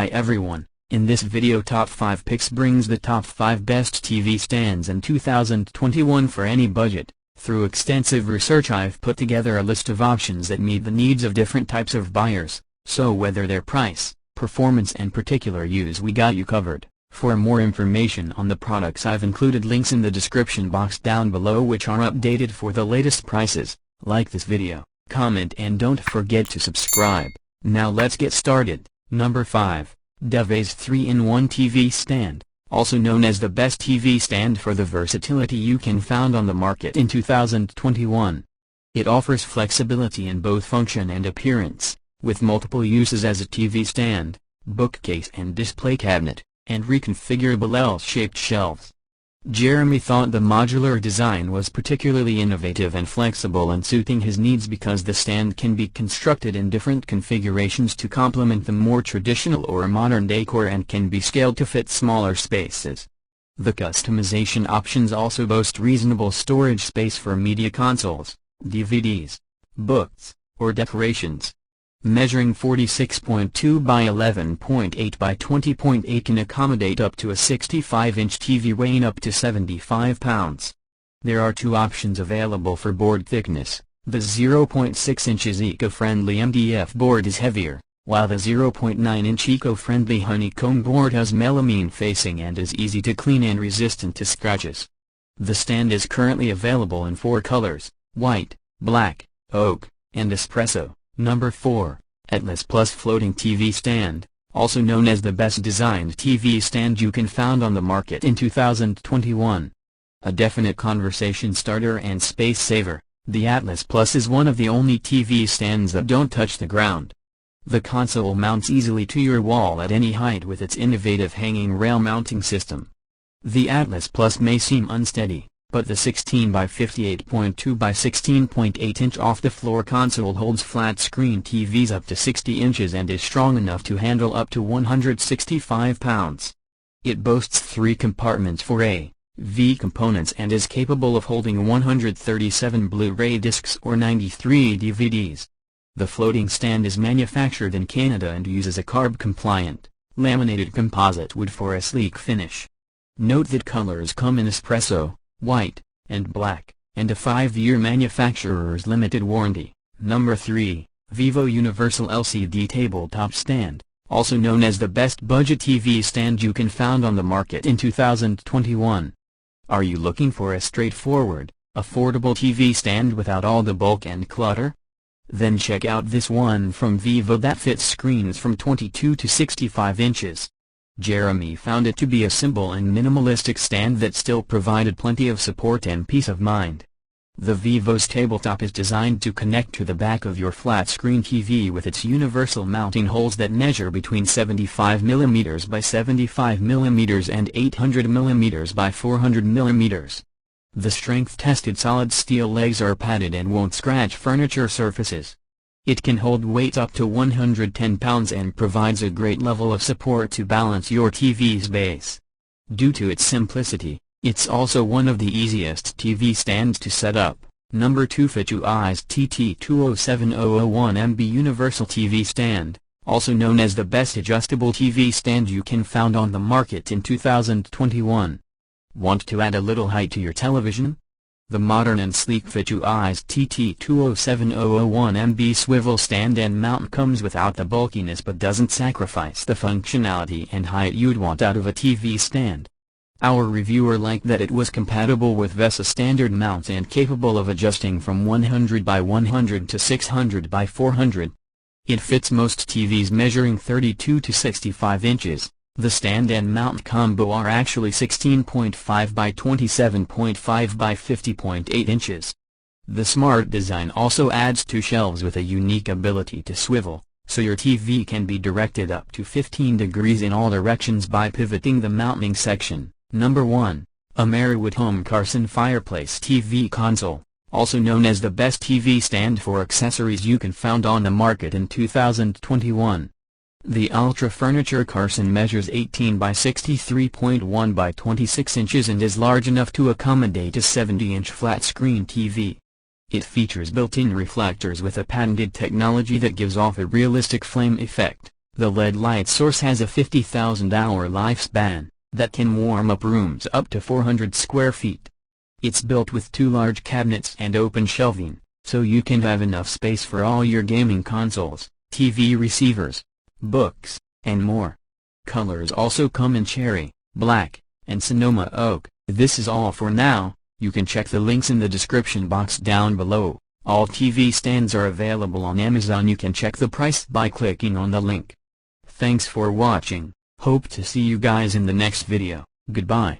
Hi everyone, in this video Top 5 Picks brings the top 5 best TV stands in 2021 for any budget. Through extensive research I've put together a list of options that meet the needs of different types of buyers, so whether their price, performance and particular use we got you covered. For more information on the products I've included links in the description box down below which are updated for the latest prices. Like this video, comment and don't forget to subscribe. Now let's get started. Number 5. Devase 3-in-1 TV Stand, also known as the best TV stand for the versatility you can found on the market in 2021. It offers flexibility in both function and appearance, with multiple uses as a TV stand, bookcase and display cabinet, and reconfigurable L-shaped shelves. Jeremy thought the modular design was particularly innovative and flexible in suiting his needs because the stand can be constructed in different configurations to complement the more traditional or modern decor and can be scaled to fit smaller spaces. The customization options also boast reasonable storage space for media consoles, DVDs, books, or decorations. Measuring 46.2 by 11.8 by 20.8 can accommodate up to a 65-inch TV weighing up to 75 pounds. There are two options available for board thickness. The 0.6 inches eco-friendly MDF board is heavier, while the 0.9-inch eco-friendly honeycomb board has melamine facing and is easy to clean and resistant to scratches. The stand is currently available in 4 colors: white, black, oak, and espresso. Number 4. Atlas Plus Floating TV Stand, also known as the best designed TV stand you can found on the market in 2021. A definite conversation starter and space saver, the Atlas Plus is one of the only TV stands that don't touch the ground. The console mounts easily to your wall at any height with its innovative hanging rail mounting system. The Atlas Plus may seem unsteady, but the 16 by 58.2 by 16.8 inch off-the-floor console holds flat-screen TVs up to 60 inches and is strong enough to handle up to 165 pounds. It boasts 3 compartments for A/V components and is capable of holding 137 Blu-ray discs or 93 DVDs. The floating stand is manufactured in Canada and uses a CARB-compliant, laminated composite wood for a sleek finish. Note that colors come in espresso, white, and black, and a 5-year manufacturer's limited warranty. Number 3. Vivo Universal LCD Tabletop Stand, also known as the best budget TV stand you can found on the market in 2021. Are you looking for a straightforward, affordable TV stand without all the bulk and clutter? Then check out this one from Vivo that fits screens from 22 to 65 inches. Jeremy found it to be a simple and minimalistic stand that still provided plenty of support and peace of mind. The Vivo's tabletop is designed to connect to the back of your flat-screen TV with its universal mounting holes that measure between 75mm by 75mm and 800mm by 400mm. The strength-tested solid steel legs are padded and won't scratch furniture surfaces. It can hold weight up to 110 pounds and provides a great level of support to balance your TV's base. Due to its simplicity, it's also one of the easiest TV stands to set up. Number 2. Fitueye's TT207001MB Universal TV Stand, also known as the best adjustable TV stand you can found on the market in 2021. Want to add a little height to your television? The modern and sleek Fitueye's TT207001MB swivel stand and mount comes without the bulkiness but doesn't sacrifice the functionality and height you'd want out of a TV stand. Our reviewer liked that it was compatible with VESA standard mounts and capable of adjusting from 100 by 100 to 600 by 400. It fits most TVs measuring 32 to 65 inches. The stand and mount combo are actually 16.5 by 27.5 by 50.8 inches. The smart design also adds 2 shelves with a unique ability to swivel, so your TV can be directed up to 15 degrees in all directions by pivoting the mounting section. Number 1. Ameriwood Home Carson Fireplace TV Console, also known as the best TV stand for accessories you can found on the market in 2021. The Ultra Furniture Carson measures 18 by 63.1 by 26 inches and is large enough to accommodate a 70-inch flat-screen TV. It features built-in reflectors with a patented technology that gives off a realistic flame effect. The LED light source has a 50,000-hour lifespan, that can warm up rooms up to 400 square feet. It's built with 2 large cabinets and open shelving, so you can have enough space for all your gaming consoles, TV receivers, books, and more. Colors also come in cherry, black, and Sonoma oak. This is all for now. You can check the links in the description box down below. All TV stands are available on Amazon. You can check the price by clicking on the link. Thanks for watching. Hope to see you guys in the next video. Goodbye.